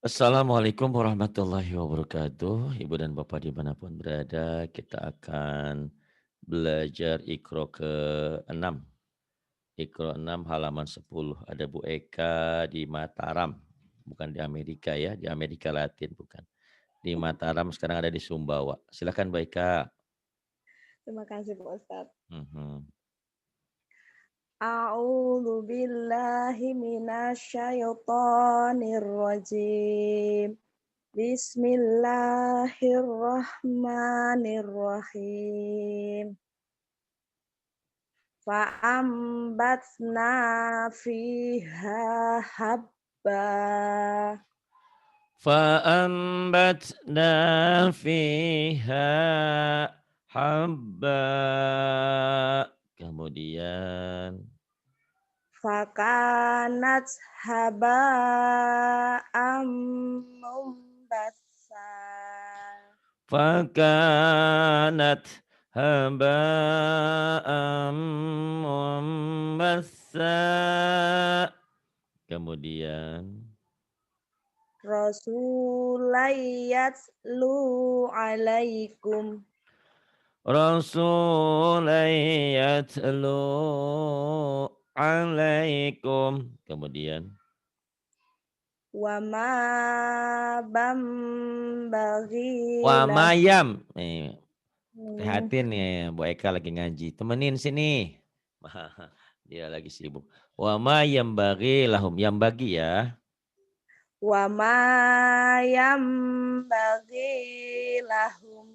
Assalamualaikum warahmatullahi wabarakatuh. Ibu dan Bapak dimanapun berada, kita akan belajar Iqra ke-6. Iqra 6 halaman 10. Ada Bu Eka di Mataram. Bukan di Amerika ya, di Amerika Latin bukan. Di Mataram sekarang ada di Sumbawa. Silakan Bu Eka. Terima kasih Pak Ustadz. Mhm. A'udzu billahi minasyaitonir rajim. Bismillahirrahmanirrahim. Fa'ambatna fiha habba. فأنبتنا فيها حبا. Kemudian Fakanat haba'am mumbassa. فكانت هباء منبثا. Kemudian Rasulayat lu alaikum Rasulan yatlu alaikum. Kemudian wa ma bambaghi wa lahum. mayam. Prihatin nih Bu Eka lagi ngaji. Temenin sini. Dia lagi sibuk. Wa ma yambaghi lahum. Yang bagi ya. Wa ma yambaghi lahum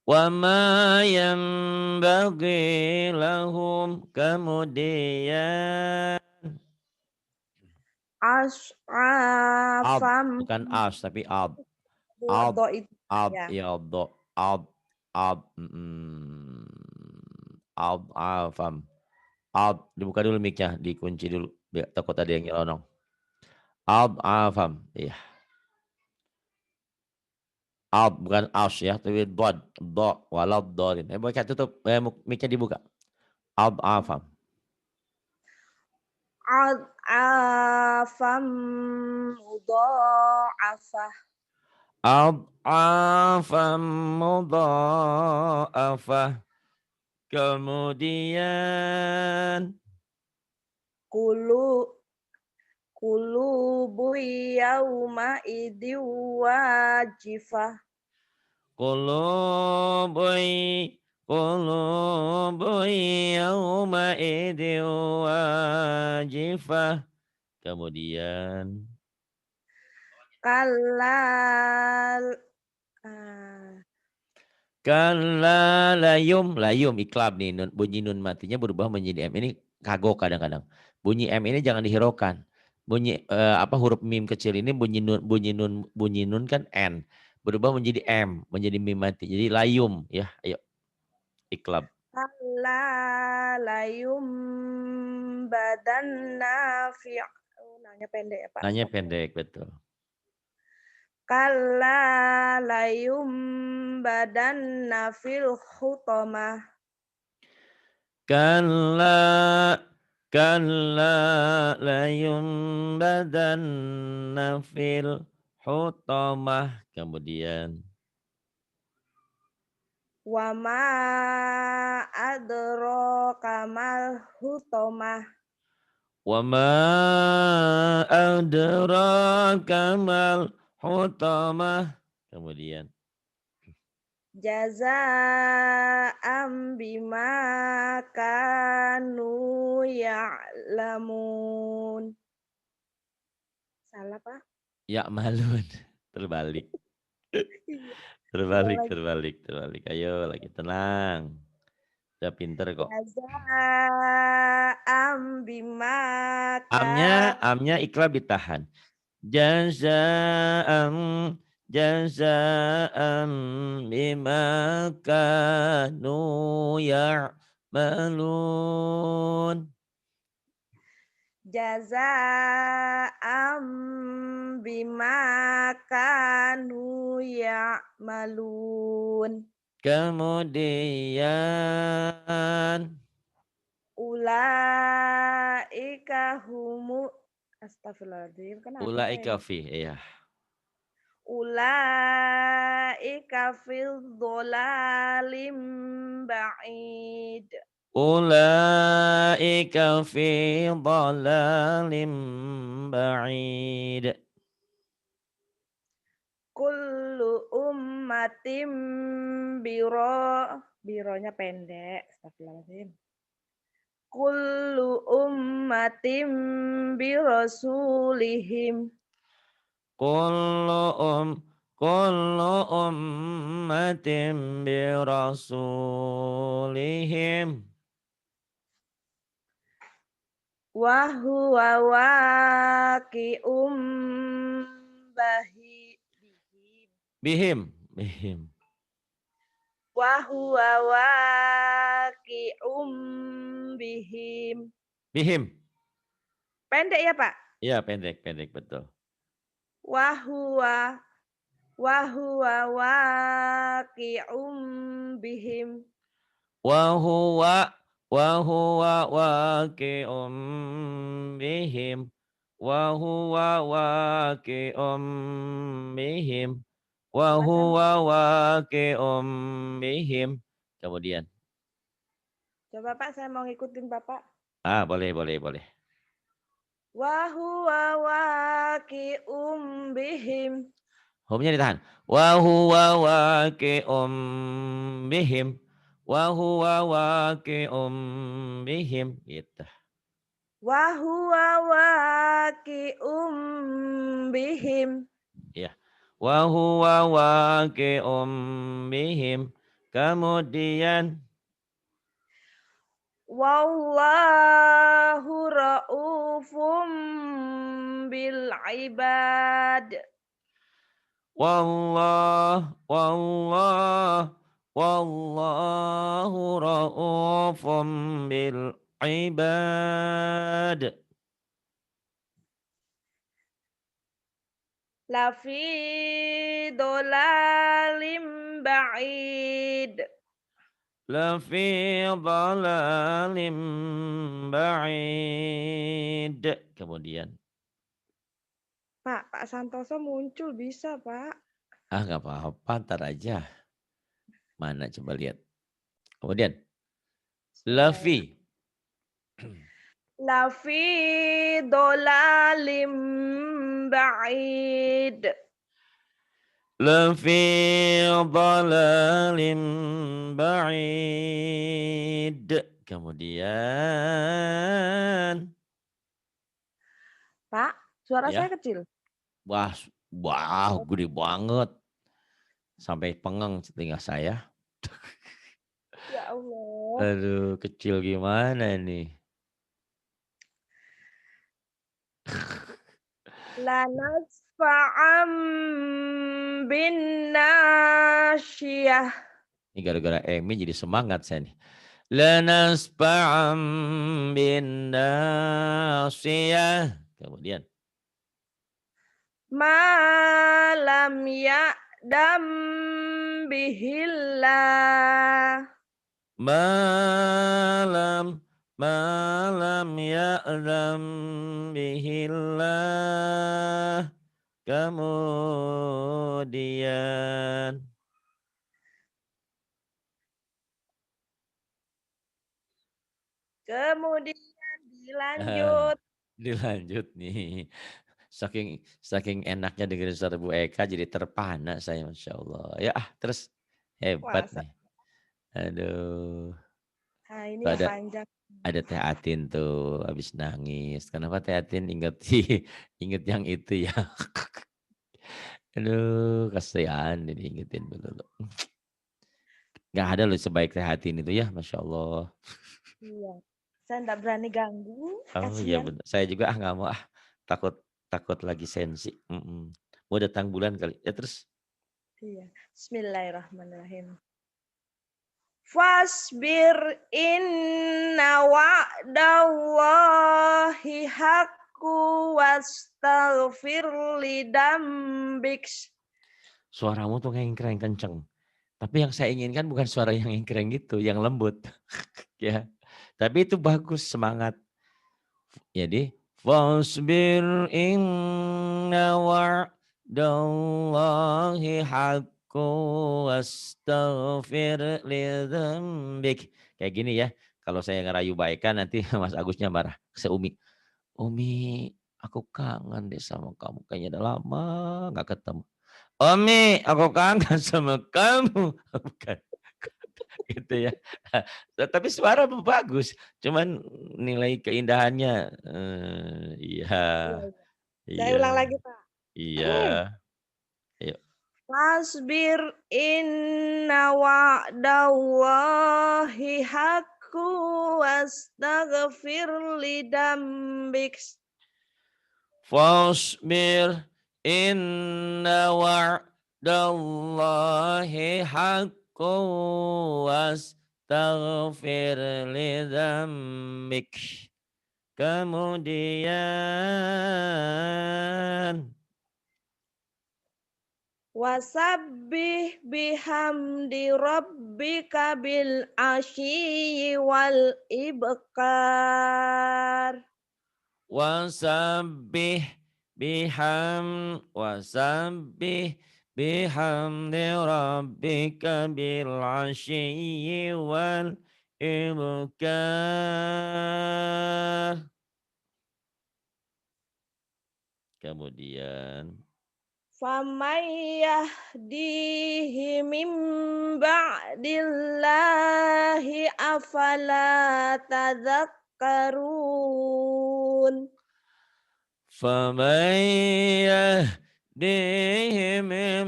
Wa ma yanbaghi lahum. Kemudian ab, as'afam bukan as tapi ab. Ab, do itu ab, ya. ya do, ab, ab, ab, afam. Ab, dibuka dulu mic-nya, dikunci dulu. Biar takut ada yang nyelonong. Ab, afam. Iya. Ab, bukan as ya, tapi dod. Do, walau dodin. Baca tutup, mic-nya dibuka. Ab, afam. As'afam mudha'afah. Ad'afan mudha'afah. Kemudian Kulu Kulubu yauma idin wajifah. qulubuy qulubuy yawma idin wajifah. Kemudian Kalal ah, kalla layum, layum iklab nih, bunyi nun matinya berubah menjadi m. Ini kagok kadang-kadang. Bunyi m ini jangan dihiraukan. Bunyi huruf mim kecil ini bunyi nun kan n. Berubah menjadi m, menjadi mim mati. Jadi layum ya. Ayo iklab. Kalalayum badanna fi nanya pendek ya Pak Nanya Astagfirullah. pendek betul. Kalalayum badanna fil hutamah. Kalla kalla layumbadanna fil hutamah. Kemudian Wa ma adraka mal hutamah. wa ma adraka mal hutamah. Kemudian Jazaa'am bima kanu ya'lamun. Salah, Pak? ya malun. Terbalik. Iya, salah Terbalik, lagi. terbalik, terbalik. Ayo lagi tenang. Udah pinter kok. Jazaa'am bima Amnya ikhlas ditahan. Jaza'am jaza'am bima kanu ya'malun. jazaa'am bima kanu ya'malun. Kemudian Ulaika humu Astagfirullahaladzim, kenapa saya Ulaika ini? fi, iya. Ulaika fil dholalim ba'id. Ulaika fi dhalalim ba'id. Kullu ummatim bironya pendek. Astagfirullahaladzim. Kullu ummatim birasulihim. Kullu kullu ummatin bi rasulihim. Wa huwa waqi'um bihim. Bihim. Wa huwa waqi'um bihim. Bihim. Pendek ya, Pak? Iya, pendek betul. Wa huwa waqi'um bihim. Wa huwa waqi'um bihim. Wa huwa waqi'um bihim. Wa Coba saya huwa waqi'um bihim. Kemudian. Coba Pak, saya mau ngikutin Bapak. Boleh. Wa huwa waqi'um bihim. Home-nya ditahan. Wa huwa waqi'um bihim. Wa huwa waqi'um bihim. Gitu. Wa huwa waqi'um bihim. Ya. Wa huwa waqi'um bihim. Kemudian. Wallahu ra'ufum bil ibad. Wallahu ra'ufum bil ibad. Lafi dolalim ba'id. Lafi dhalalim ba'id. Kemudian. Pak Santoso muncul bisa, Pak. Nggak apa-apa, ntar aja. Mana coba lihat. Kemudian. Lafi. Lafi dolalim ba'id. Lafi dhalalim ba'id. Kemudian. Pak, suara Ya. saya kecil. Wah, gede banget. Sampai pengeng telinga saya. Ya Allah. Aduh, kecil gimana nih? Lanasfa'am bin nasyiyah. Ini gara-gara Emi jadi semangat saya nih. Lanasfa'am bin nasiyah. Kemudian. Malam ya'dam bihillah. Malam ya'lam bihillah. Kemudian. Kemudian dilanjut. Dilanjut nih. Saking enaknya dengerin suara Bu Eka jadi terpana saya, Masya Allah. Ya terus hebat Wah, nih. Aduh. nah ini Tuh yang panjang. ada Teh Atin tuh habis nangis. Kenapa Teh Atin inget yang itu ya? Aduh, kasihan ini ingetin dulu. Gak ada loh sebaik Teh Atin itu ya, Masya Allah. Iya. Saya enggak berani ganggu. Oh iya Kasihan. benar. Saya juga nggak mau takut lagi sensi. Mau datang bulan kali. Ya terus. Iya. Bismillahirrahmanirrahim. Fasbir inna wa'dallahi haqqu wastaghfir lidambik. Suaramu tuh ngengkreng kenceng. Tapi yang saya inginkan bukan suara yang ngengkreng gitu, yang lembut. Ya. Tapi itu bagus, semangat. Jadi Fasbir inna wa'dallahi haqqu wastaghfir lidzambik. Kayak gini ya. Kalau saya ngerayu baikan nanti Mas Agusnya marah. Umi, Umi, aku kangen deh sama kamu. Kayaknya udah lama nggak ketemu. Umi, aku kangen sama kamu. Bukan gitu ya. Tapi suara bagus. Cuman nilai keindahannya iya, Iya, iya. Saya iya, ulang lagi, Pak. iya. Ayo. Fasbir inna wa'dallahi haqqu wastaghfir lidambik. Fasbir inna wa'dallahi haqqu wastaghfir lidzambik. Kemudian Wasabbih bihamdi rabbika bil asyi wal ibkar. wasabbih wasabbih bihamdi rabbika bil ashiyyi wal ibkar. Kemudian Faman yahdihi min ba'dillahi afala tadhakkarun. فَمَن يَهْدِيهِ مِن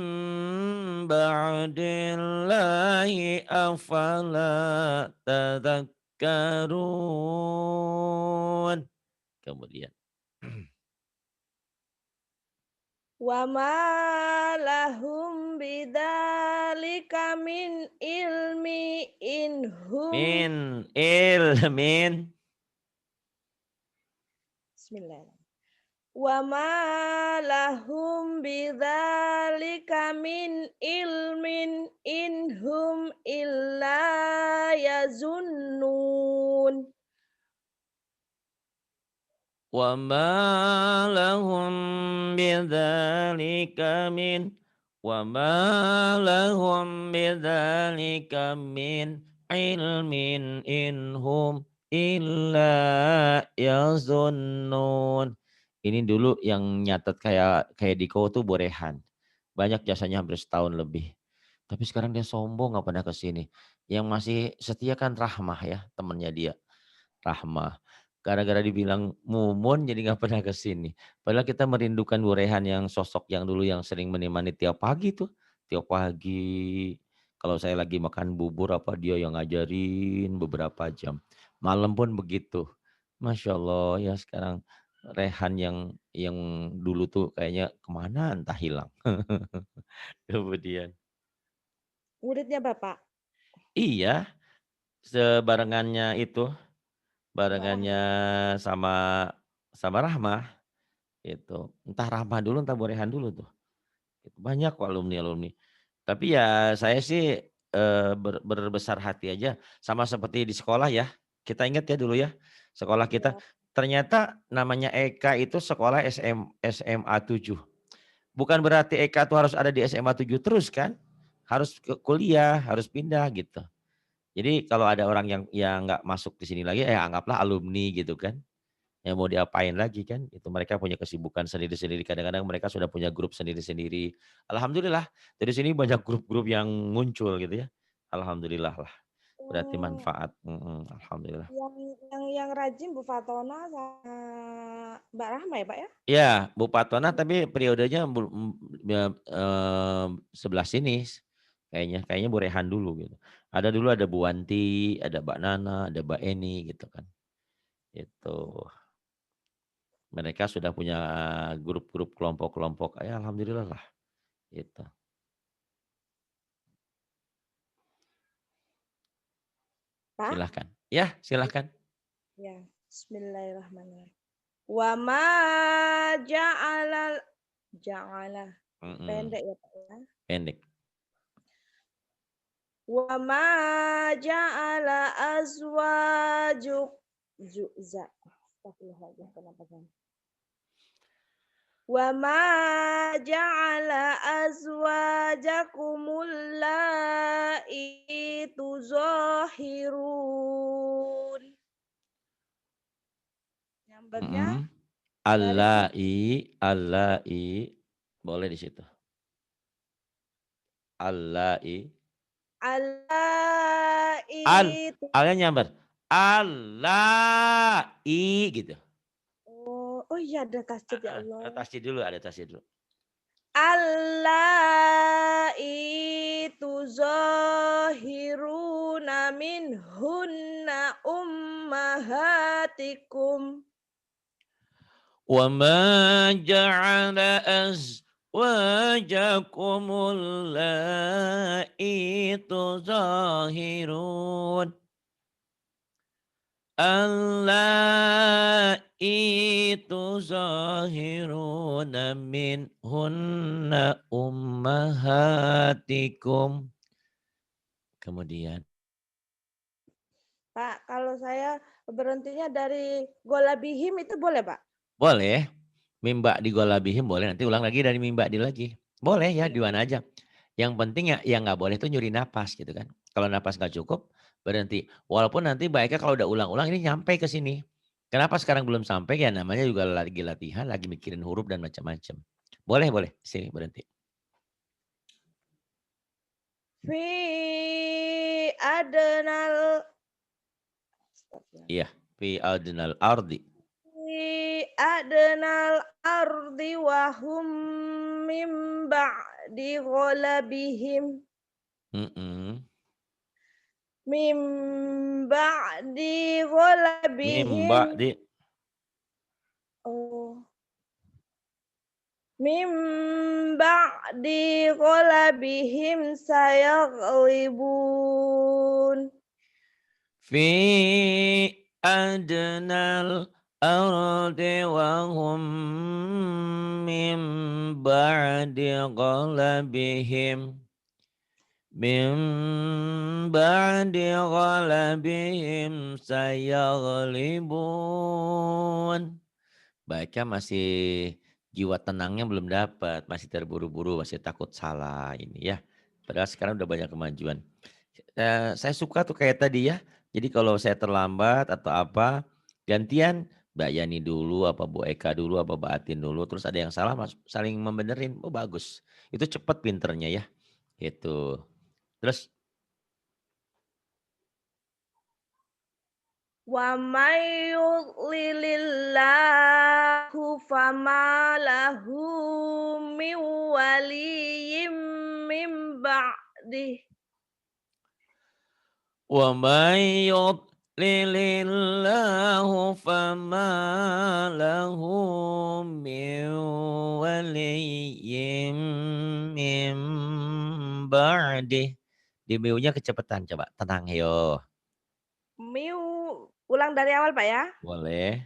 بَعْدِ اللَّهِ أَفَلَا تَذَكَّرُونَ. Kemudian Wa ma lahum bidzalika min ilmi inhum. min ilmin Bismillahirrahmanirrahim. Wa ma lahum bidzalika min ilmin inhum illa yazunnun. وَمَا لَهُم بِذَلِكَ مِنْ وَمَا لَهُم بِذَلِكَ مِنْ عِلْمٍ إِنْ هُمْ إِلَّا يَظُنُّونَ. Ini dulu yang nyatet kayak Diko tuh Borehan. Banyak jasanya hampir setahun lebih. Tapi sekarang dia sombong nggak pernah ke sini. Yang masih setia kan Rahmah ya, temennya dia. Rahmah. Gara-gara dibilang Mumun jadi nggak pernah ke sini. Padahal kita merindukan Bu Rehan yang sosok yang dulu yang sering menemani tiap pagi tuh. Tiap pagi kalau saya lagi makan bubur apa dia yang ngajarin beberapa jam. Malam pun begitu. Masya Allah ya sekarang Rehan yang dulu tuh kayaknya kemana entah hilang. Kemudian. Muridnya Bapak, Iya sebarengannya itu. Mbak Barengannya Rahma. sama sama Rahmah. Itu entah Rahmah dulu entah Borehan dulu tuh. Banyak kok alumni-alumni. Tapi ya saya sih berbesar hati aja sama seperti di sekolah ya. Kita ingat ya dulu ya. Sekolah kita Ya. ternyata namanya Eka itu sekolah SMA 7. Bukan berarti Eka itu harus ada di SMA 7 terus kan. Harus ke kuliah, harus pindah gitu. Jadi kalau ada orang yang nggak masuk di sini lagi, anggaplah alumni gitu kan. Ya mau diapain lagi kan, itu mereka punya kesibukan sendiri-sendiri, kadang-kadang mereka sudah punya grup sendiri-sendiri. Alhamdulillah dari sini banyak grup-grup yang muncul gitu ya, alhamdulillah lah, berarti Yang manfaat, alhamdulillah. yang rajin Bu Fatona sama Mbak Rahma ya, Pak, ya? Ya, Bu Patona tapi periodenya sebelah sini kayaknya kayaknya Bu Rehan dulu gitu. Ada dulu ada Bu Wanti, ada Mbak Nana, ada Mbak Eni gitu kan, itu. Mereka sudah punya grup-grup kelompok-kelompok, ya alhamdulillah lah, gitu. Pak? Silahkan. Ya, silahkan. Ya, bismillahirrahmanirrahim. Wa ma ja'ala ja'ala Mhm, pendek ya, Pak, ya. pendek. Wa ma ja'ala azwajuk juza. Astagfirullahaladzim, kenapa kan? Wa ma ja'ala azwajakumul la'i tuzahirun. Nyambernya Mm-mm. dari mana? Allai, boleh di situ. Allai, Allai alnya nyamber. Allai gitu. oh iya ada tasjid ya Allah. Ada tasjid dulu. Allai tuzahiruna minhunna ummahatikum. Wa ma ja'ala azwajakumul la'i tuzahirun. Allai tuzahiruna minhunna ummahatikum. Kemudian. Pak, kalau saya berhentinya dari golabihim itu boleh, Pak? Boleh. Mimba di golabihim boleh. Nanti ulang lagi dari mimba di lagi. Boleh ya, Iya. di mana aja. Yang penting ya yang nggak boleh tuh nyuri napas gitu kan. Kalau napas nggak cukup, berhenti. Walaupun nanti baiknya kalau udah ulang-ulang ini nyampe ke sini. Kenapa sekarang belum sampai? Ya namanya juga lagi latihan, lagi mikirin huruf dan macam-macam. Boleh, boleh. Sini berhenti. Fi adnal Iya. Fi adnal ardi. fi adnal ardi wa hum mim ba'di ghalabihim Mm-mm. mim ba'di ghalabihim Mimba di. oh mim ba'di ghalabihim sayaghlibun Fi adnal ardi wa hum min ba'di ghalabihim. Min ba'di ghalabihim sayaghlibun. Baiknya masih jiwa tenangnya belum dapat, masih terburu-buru, masih takut salah ini ya. Padahal sekarang udah banyak kemajuan. Saya suka tuh kayak tadi ya. Jadi kalau saya terlambat atau apa, gantian Mbak Yani dulu, apa Bu Eka dulu, apa Mbak Atin dulu. Terus ada yang salah, saling membenerin. Oh bagus. Itu cepat pinternya ya. Gitu. Terus wa may yudlilillahu fama lahu min waliyyin min ba'dih wa may yudlilillahu fama lahu min waliyyin min ba'dih. Di miunya kecepatan coba. Tenang yo. miu ulang dari awal Pak ya Boleh.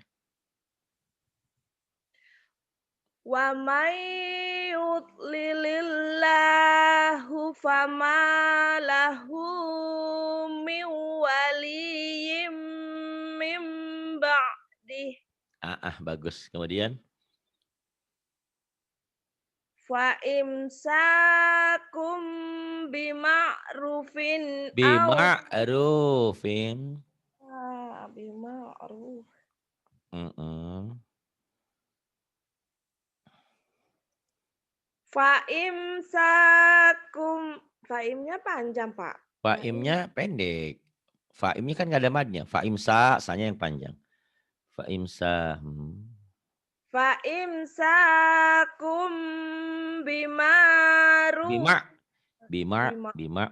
wa may yudlilillahu fama lahu min waliyyin min ba'dih Bagus. Kemudian fa imsakum bima'rufin au bima'rufin. bima'ruf Mm-mm. fa imsakum faimnya panjang Pak faim Faimnya pendek. Faimnya kan nggak ada madnya. Faimsa, sanya yang panjang. Faimsa. fa imsakum bima'ruf Bima, bima, bima bima.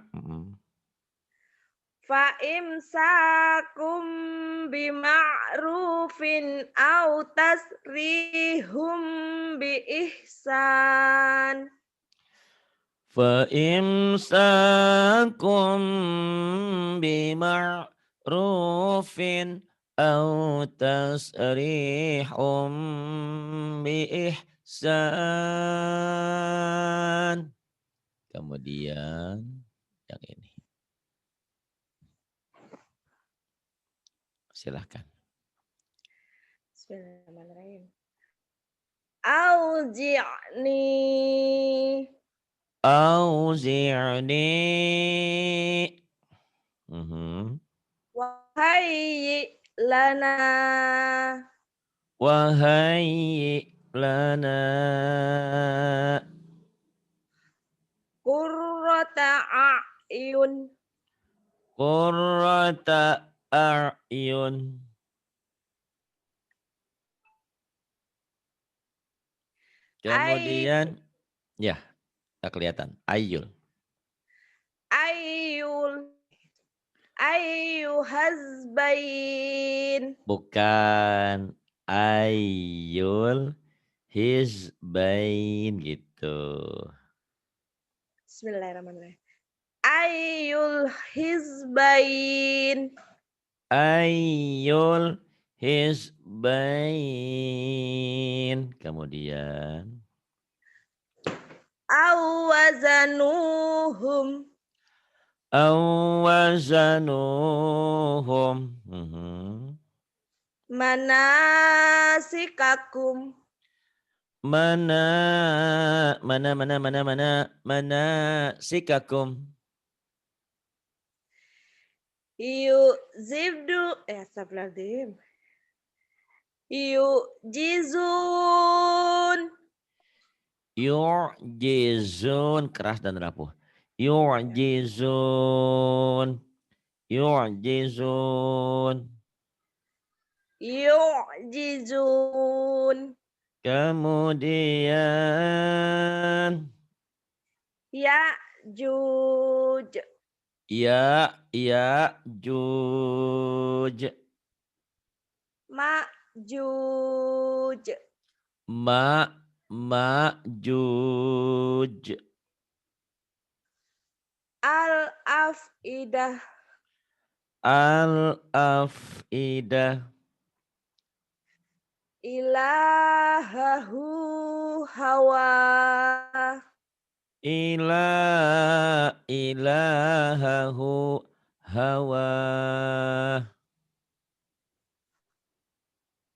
fa imsakum bima'rufin au tasrihum bi ihsan Faimsakum bima'rufin au tasrihum biihsan. Kemudian yang ini. Silahkan. Bismillahirrahmanirrahim Auzi'ni. Auzi'ni. Mhm. Wahai lana. Wahai lana. Qurrata a'yun. Qurrata a'yun. Ay, Kemudian, ya, tak kelihatan. Ayyul. ayul. Ayyuhazbain. Bukan ayyul hizbain gitu. Bismillahirrahmanirrahim. Ayyul hizbain. Ayyul hizbain. Kemudian. Awazanuhum. Awazanuhum. Mhm. Manasikakum. Mana sikakum. Astagfirullahaladzim. Jizun. Yu'jizun. Keras dan rapuh. Yu'jizun. Yu'jizun. Jizun. Kemudian. Ya'juj. Juj. Ma'juj. Juj. Al-afidah. Al-afidah. Ilahahu hawa. Ilahahu hawa.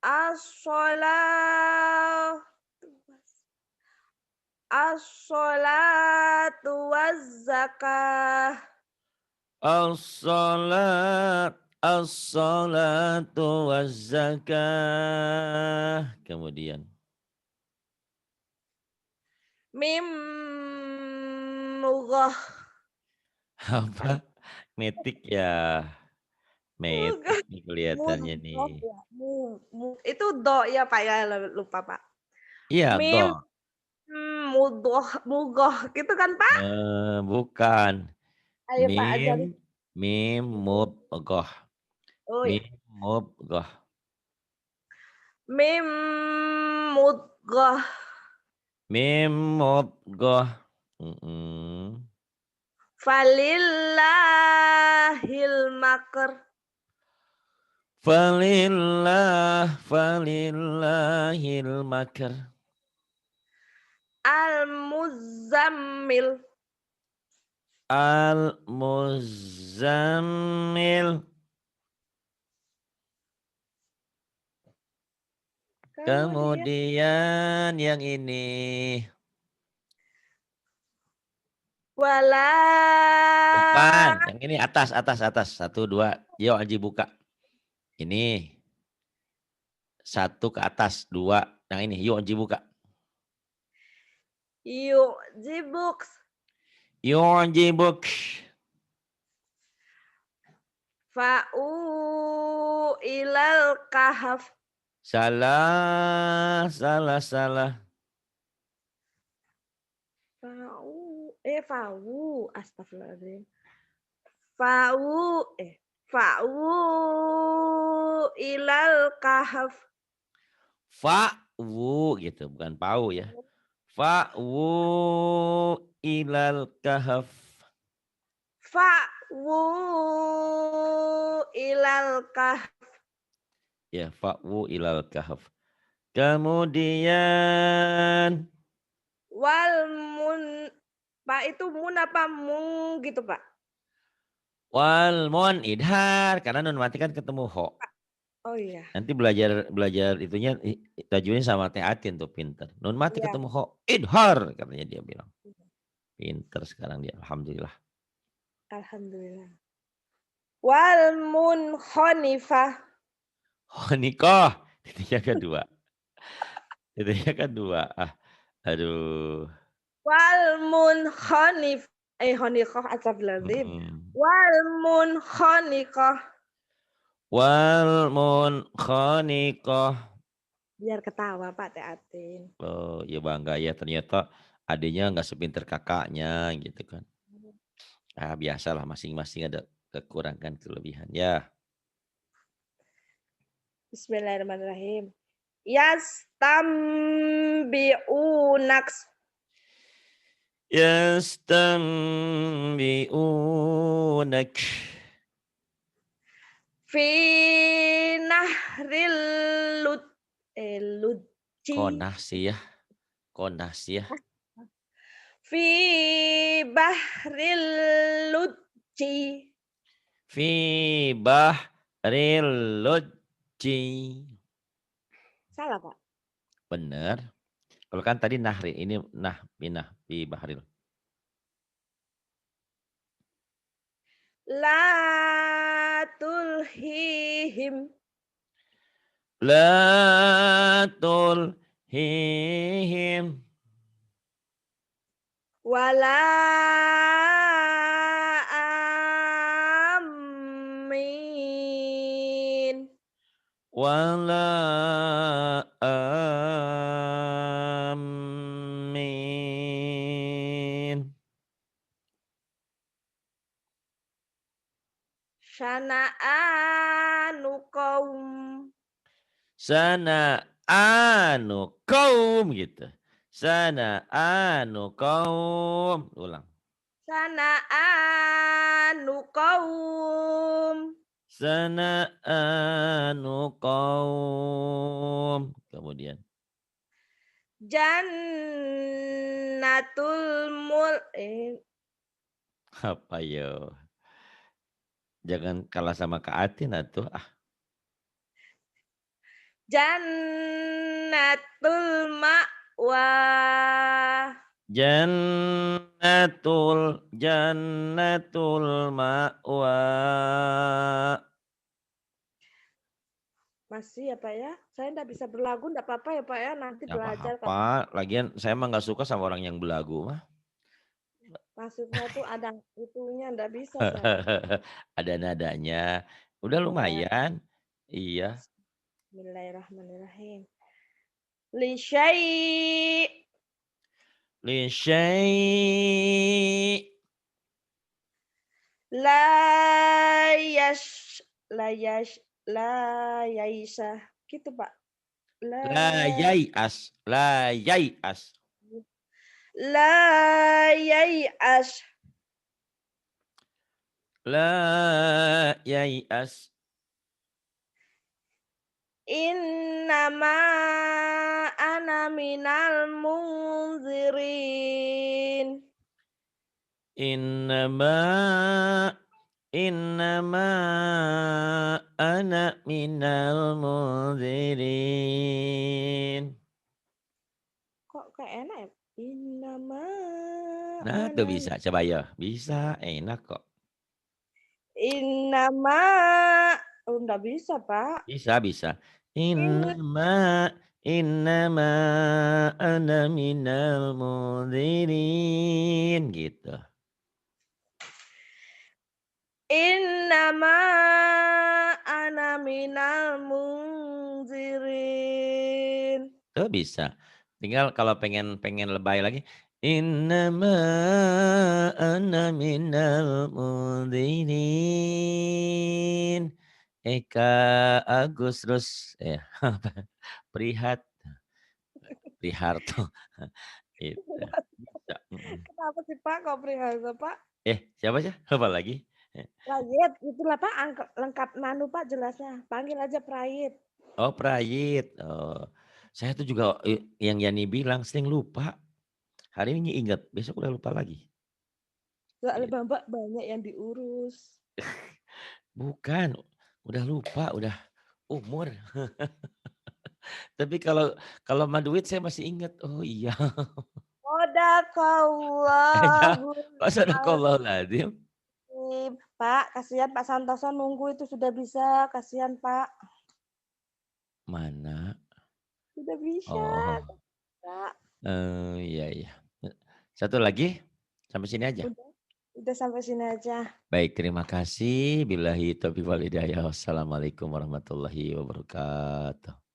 As-sholah. As-sholatu waz-zakah. As-salatu waz-zakah. Kemudian. Mim mughah. Apa? Metik ya. Metik Mughah. nih kelihatannya nih. Mudhof ya. Itu do ya Pak ya, lupa Pak. Iya, Mim do. mugoh gitu kan Pak? Bukan. Ayo Pak Mim, ajarin. mim, mubghah. Oh ya. Mim, mubghah. Mim mudghah. Mim, mubghah. Mm-mm. Falillahil makr. Falillahil makr. Al-muzammil. Al-muzammil. Kemudian Kemudian yang ini. wala. Bukan. Yang ini atas, atas, atas. 1, 2. Yuk Aji buka. Ini. 1 ke atas. 2. Yang ini. Yuk Aji buka. Yu'jibuk. Yuk Aji buka. Fa'u ilal kahaf. Salah, salah, salah. Fa'u. Astagfirullahaladzim. Fa'u ilal kahaf. Fa'wu gitu. Bukan pau ya. Fa'wu ilal kahaf. Fa'u ilal kahaf. Ya, fa'wu ilal kahaf. Kemudian. Wal mun. Pak itu mun apa mung gitu Pak? Wal mun idhar. Karena nun mati kan ketemu ho. Oh iya. Nanti belajar itunya tajwidnya sama Teh Atin tuh pinter. Nun mati Iya. ketemu ho idhar katanya dia bilang. Pinter sekarang dia alhamdulillah. Alhamdulillah. Wal munkhonifah. Honikoh titiknya kedua. Titiknya kedua. Ah, aduh. Wal munkhonif. Khoniqah astagfirullahaladzim. Mm-mm. Wal munkhoniqah. Wal munkhoniqah. Biar ketawa Pak Teh Atin. Oh, ya bangga ya ternyata adiknya nggak sepinter kakaknya gitu kan. Ah, biasalah masing-masing ada kekurangan kelebihan ya. Bismillahirrahmanirrahim. Yastambi'unaks. Yastambi'unak. Fi nahril lud. Ludji. Konah sih ya. Konah sih ya. Fi bahril ludji. Fi bahril lujji. Salah Pak. Bener. Kalau kan tadi nahri, ini minah fi bahril. La tulhihim. La tulhihim. Wala amin. Wala amin. Syana'anu qaum. Sana anu kaum gitu. Sana anu kaum. Ulang. Syana'anu qaum. Sana anu kaum. Kemudian. Jannatul mul Apa yo? Jangan kalah sama Kak Atin atuh. Ah, Jannatul ma'wa. jannatul ma'wa. Masih ya Pak ya? Saya enggak bisa berlagu, enggak apa-apa ya Pak ya? Nanti Gak belajar apa-apa. Lagian saya emang gak suka sama orang yang belagu mah. maksudnya tuh ada itunya, enggak bisa saya. Ada nadanya. Udah Iya. lumayan. Iya. Bismillahirrahmanirrahim. Li syai' Li syai' la yash la yash la yaisha. Gitu Pak. La la yai'as. La yai'as. la yai'ash. La yai'as. Innama ana minal munzirin. Innama innama ana minal munzirin. Kok kayak enak ya? Innama Nah, tuh ana bisa. Coba ya. Bisa. Enak kok. innama oh enggak bisa, Pak. Bisa, bisa. In Innama ana minal munzirin gitu. innama ana minal munzirin. Tuh bisa. Tinggal kalau pengen pengen lebay lagi, innama ana minal munzirin. Eka Agus terus ya Prihat Priharto itu bisa. Kenapa sih, Pak, kok perihal Pak? Siapa sih? Apa lagi? Prayit, itulah Pak, lengkap nanu Pak jelasnya. Panggil aja Prayit. Oh, Prayit. Oh. Saya tuh juga yang Yani bilang sering lupa. Hari ini ingat, besok udah lupa lagi. Soalnya Gitu. Bapak banyak yang diurus. Bukan, udah lupa, udah umur. Tapi kalau maduit saya masih ingat, oh iya. Ya, Shadaqallahul Sadaqallahul azim. Pak, kasihan Pak Santoso nunggu itu sudah bisa, kasihan Pak. Mana? Sudah bisa, Oh, Pak. iya iya. Satu lagi, sampai sini aja? Udah, udah sampai sini aja. Baik, terima kasih. Billahi taufiq wal hidayah. Wassalamualaikum warahmatullahi wabarakatuh.